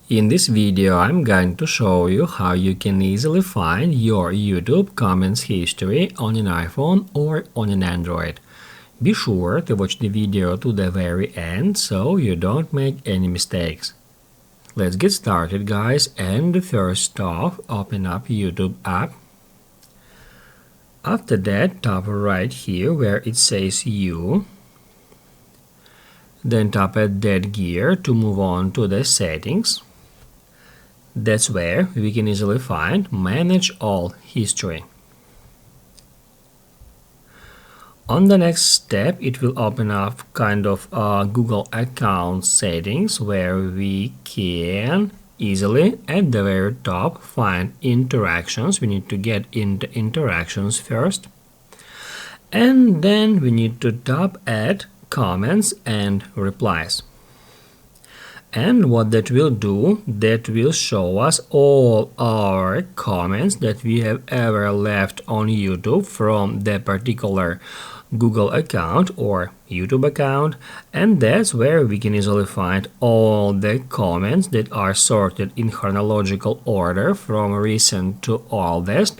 In this video, I'm going to show you how you can easily find your YouTube comments history on an iPhone or on an Android. Be sure to watch the video to the very end so you don't make any mistakes. Let's get started, guys, and first off, open up YouTube app. After that, tap right here where it says You. Then tap at that gear to move on to the settings. That's where we can easily find Manage All History. On the next step, it will open up kind of Google account settings where we can easily at the very top find interactions. We need to get into interactions first. And then we need to tap at comments and replies. And what that will do, that will show us all our comments that we have ever left on YouTube from that particular Google account or YouTube account, and that's where we can easily find all the comments that are sorted in chronological order from recent to oldest.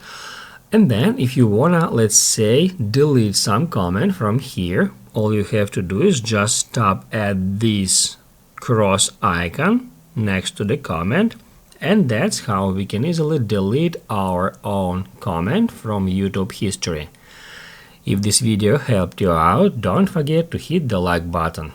And then if you wanna, let's say, delete some comment from here, all you have to do is just tap at this cross icon next to the comment, and that's how we can easily delete our own comment from YouTube history. If this video helped you out, don't forget to hit the like button.